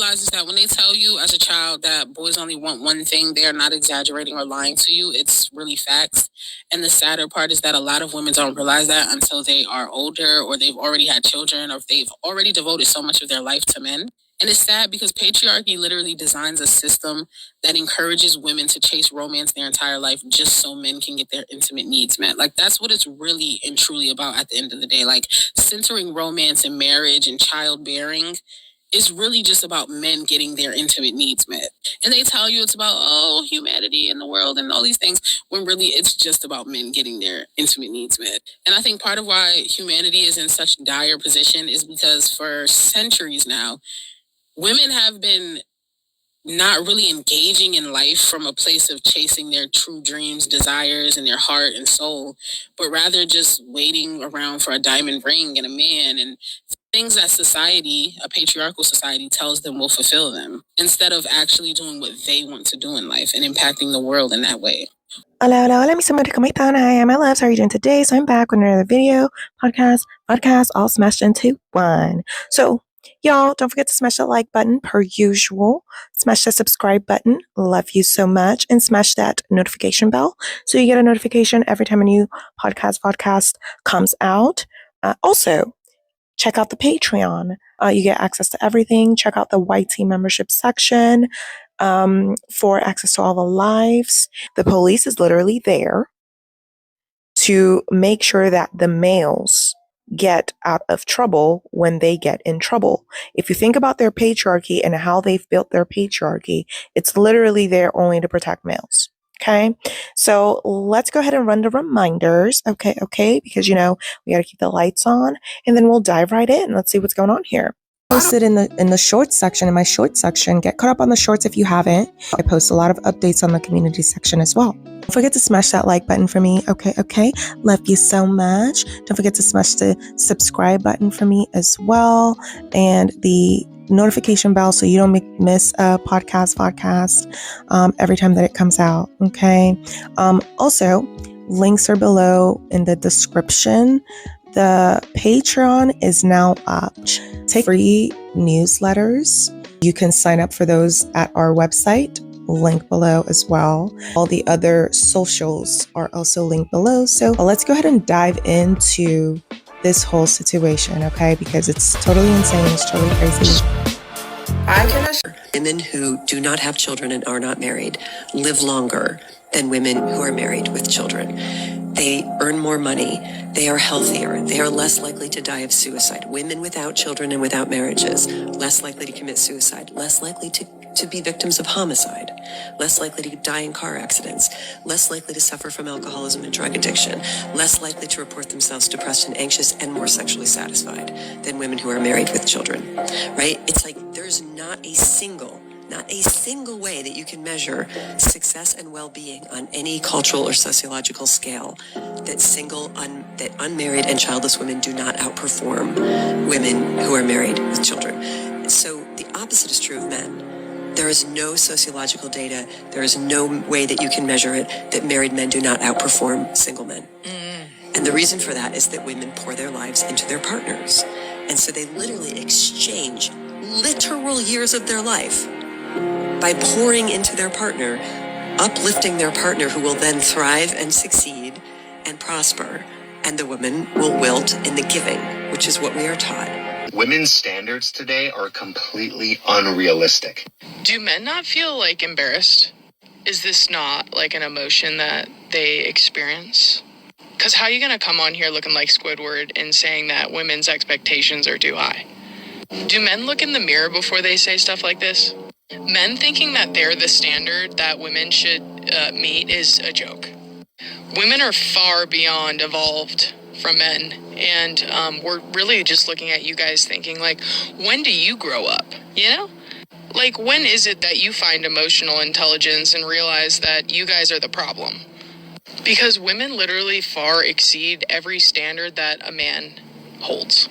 realize is that when they tell you as a child that boys only want one thing, they are not exaggerating or lying to you. It's really facts. And the sadder part is that a lot of women don't realize that until they are older or they've already had children or they've already devoted so much of their life to men. And it's sad because patriarchy literally designs a system that encourages women to chase romance their entire life just so men can get their intimate needs met. Like, that's what it's really and truly about at the end of the day. Like, centering romance and marriage and childbearing is really just about men getting their intimate needs met. And they tell you it's about, oh, humanity in the world and all these things, when really it's just about men getting their intimate needs met. And I think part of why humanity is in such dire position is because for centuries now, women have been not really engaging in life from a place of chasing their true dreams, desires, and their heart and soul, but rather just waiting around for a diamond ring and a man and things that society, a patriarchal society, tells them will fulfill them, instead of actually doing what they want to do in life and impacting the world in that way. Hola, mi somebody come down. Hi, I'm my loves. How are you doing today? So I'm back with another video, podcast, all smashed into one. So y'all, don't forget to smash that like button per usual. Smash that subscribe button. Love you so much. And smash that notification bell so you get a notification every time a new podcast comes out. Also, check out the Patreon. You get access to everything. Check out the YT membership section for access to all the lives. The police is literally there to make sure that the males get out of trouble when they get in trouble. If you think about their patriarchy and how they've built their patriarchy, it's literally there only to protect males. Okay, so let's go ahead and run the reminders. Okay, because we got to keep the lights on, and then we'll dive right in. Let's see what's going on here. Posted in the shorts section, in my shorts section. Get caught up on the shorts if you haven't. I post a lot of updates on the community section as well. Don't forget to smash that like button for me. Okay. Love you so much. Don't forget to smash the subscribe button for me as well, and the notification bell so you don't miss a podcast every time that it comes out. Okay. Also, links are below in the description. The Patreon is now up. Take free newsletters. You can sign up for those at our website, link below as well. All the other socials are also linked below. So let's go ahead and dive into this whole situation, okay? Because it's totally insane. It's totally crazy. I can assure women who do not have children and are not married live longer than women who are married with children. They earn more money. They are healthier. They are less likely to die of suicide. Women without children and without marriages, less likely to commit suicide, less likely to be victims of homicide, less likely to die in car accidents, less likely to suffer from alcoholism and drug addiction, less likely to report themselves depressed and anxious and more sexually satisfied than women who are married with children, right? It's like there's not a single way that you can measure success and well-being on any cultural or sociological scale that unmarried and childless women do not outperform women who are married with children. So the opposite is true of men. There is no sociological data, there is no way that you can measure it, that married men do not outperform single men. And the reason for that is that women pour their lives into their partners. And so they literally exchange literal years of their life by pouring into their partner, uplifting their partner, who will then thrive and succeed and prosper. And the woman will wilt in the giving, which is what we are taught. Women's standards today are completely unrealistic. Do men not feel like embarrassed? Is this not like an emotion that they experience? Because how are you going to come on here looking like Squidward and saying that women's expectations are too high? Do men look in the mirror before they say stuff like this? Men thinking that they're the standard that women should meet is a joke. Women are far beyond evolved from men, and we're really just looking at you guys thinking, like, when do you grow up, Like, when is it that you find emotional intelligence and realize that you guys are the problem? Because women literally far exceed every standard that a man holds.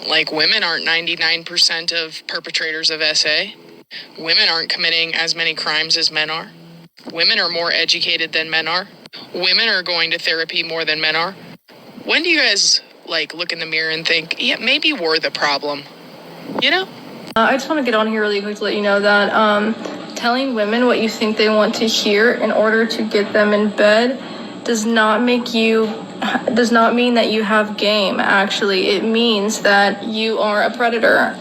Like, women aren't 99% of perpetrators of SA. Women aren't committing as many crimes as men are. Women are more educated than men are. Women are going to therapy more than men are. When do you guys, look in the mirror and think, yeah, maybe we're the problem? I just want to get on here really quick to let you know that telling women what you think they want to hear in order to get them in bed does not mean that you have game. Actually, it means that you are a predator.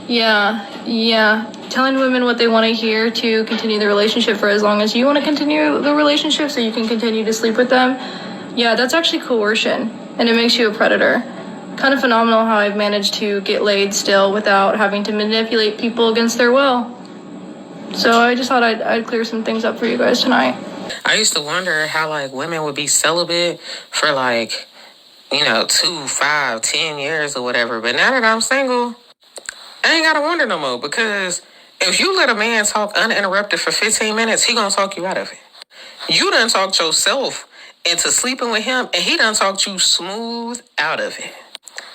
Yeah. Telling women what they want to hear to continue the relationship for as long as you want to continue the relationship so you can continue to sleep with them. Yeah, that's actually coercion, and it makes you a predator. Kind of phenomenal how I've managed to get laid still without having to manipulate people against their will. So I just thought I'd clear some things up for you guys tonight. I used to wonder how like women would be celibate for like, 2, 5, 10 years or whatever. But now that I'm single, I ain't gotta wonder no more, because if you let a man talk uninterrupted for 15 minutes, he gonna talk you out of it. You done talked yourself into sleeping with him, and he done talked you smooth out of it.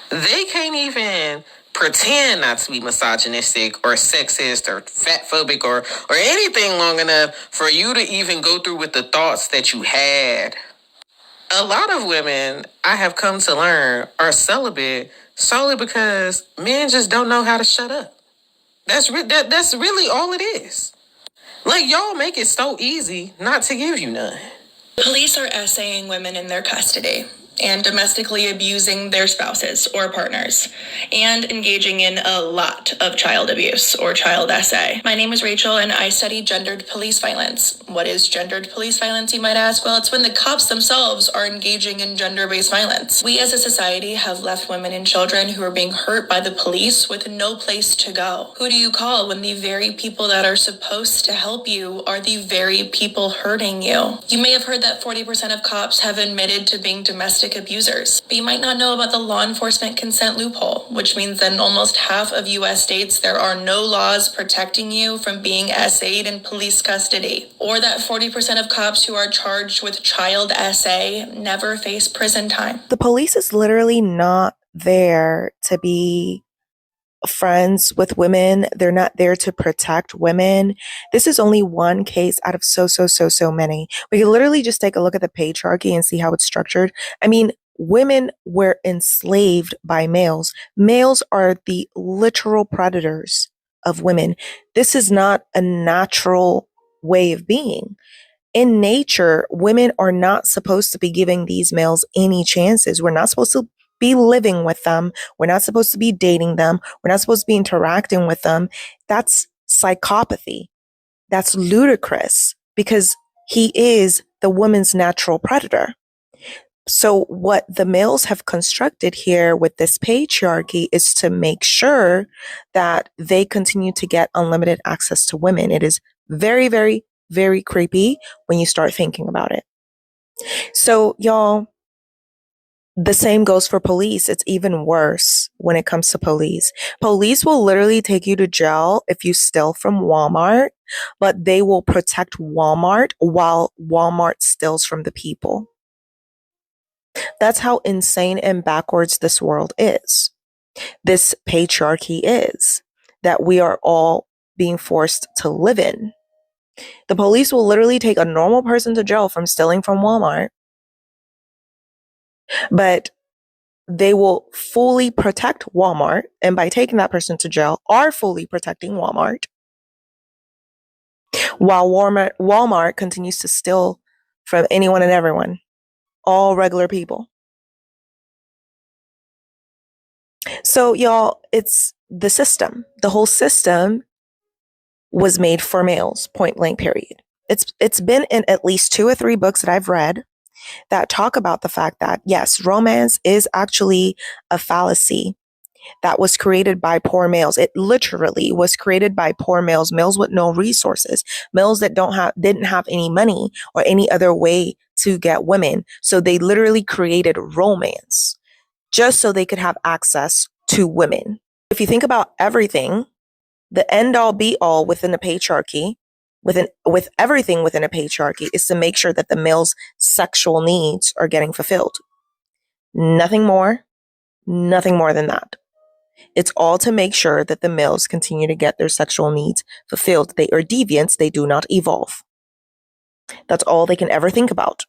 They can't even pretend not to be misogynistic or sexist or fatphobic or anything long enough for you to even go through with the thoughts that you had. A lot of women, I have come to learn, are celibate solely because men just don't know how to shut up. That's really all it is. Like, y'all make it so easy not to give you none. Police are essaying women in their custody and domestically abusing their spouses or partners and engaging in a lot of child abuse or child essay. My name is Rachel and I study gendered police violence. What is gendered police violence, you might ask? Well, it's when the cops themselves are engaging in gender-based violence. We as a society have left women and children who are being hurt by the police with no place to go. Who do you call when the very people that are supposed to help you are the very people hurting you? You may have heard that 40% of cops have admitted to being domestic abusers, but you might not know about the law enforcement consent loophole, which means that in almost half of U.S. states, there are no laws protecting you from being essayed in police custody, or that 40% of cops who are charged with child essay never face prison time. The police is literally not there to be friends with women. They're not there to protect women. This is only one case out of so many. We can literally just take a look at the patriarchy and see how it's structured. I mean, women were enslaved by males. Males are the literal predators of women. This is not a natural way of being. In nature, women are not supposed to be giving these males any chances. We're not supposed to be living with them. We're not supposed to be dating them. We're not supposed to be interacting with them. That's psychopathy. That's ludicrous, because he is the woman's natural predator. So what the males have constructed here with this patriarchy is to make sure that they continue to get unlimited access to women. It is very creepy when you start thinking about it. So y'all, the same goes for police. It's even worse when it comes to police. Police will literally take you to jail if you steal from Walmart, but they will protect Walmart while Walmart steals from the people. That's how insane and backwards this world is. This patriarchy is that we are all being forced to live in. The police will literally take a normal person to jail from stealing from Walmart, but they will fully protect Walmart, and by taking that person to jail, are fully protecting Walmart, while Walmart continues to steal from anyone and everyone, all regular people. So y'all, it's the system. The whole system was made for males, point blank, period. It's been in at least 2 or 3 books that I've read that talk about the fact that, yes, romance is actually a fallacy that was created by poor males. It literally was created by poor males, males with no resources, males that didn't have any money or any other way to get women. So they literally created romance just so they could have access to women. If you think about everything, the end all be all within a patriarchy, with everything within a patriarchy, is to make sure that the male's sexual needs are getting fulfilled. Nothing more than that. It's all to make sure that the males continue to get their sexual needs fulfilled. They are deviants. They do not evolve. That's all they can ever think about.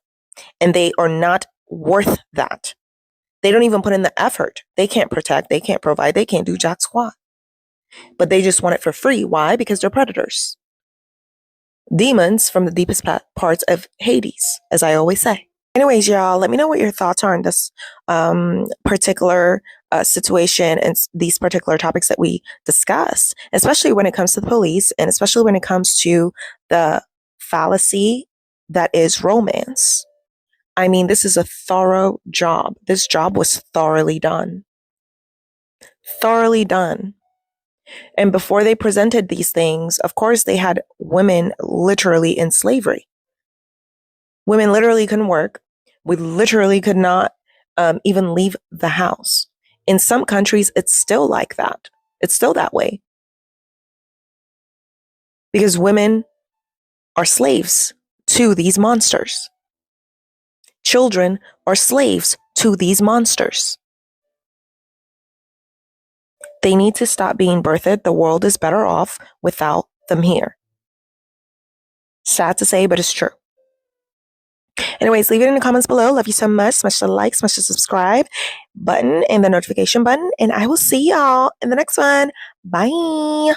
And they are not worth that. They don't even put in the effort. They can't protect. They can't provide. They can't do jack squat. but they just want it for free. Why? Because they're predators. Demons from the deepest parts of Hades, as I always say. Anyways, y'all, let me know what your thoughts are on this particular situation and these particular topics that we discuss, especially when it comes to the police and especially when it comes to the fallacy that is romance. I mean, this is a thorough job. This job was thoroughly done. Thoroughly done. And before they presented these things, of course, they had women literally in slavery. Women literally couldn't work. We literally could not even leave the house. In some countries, it's still like that. It's still that way. Because women are slaves to these monsters. Children are slaves to these monsters. They need to stop being birthed. The world is better off without them here. Sad to say, but it's true. Anyways, leave it in the comments below. Love you so much. Smash the like, smash the subscribe button and the notification button. And I will see y'all in the next one. Bye.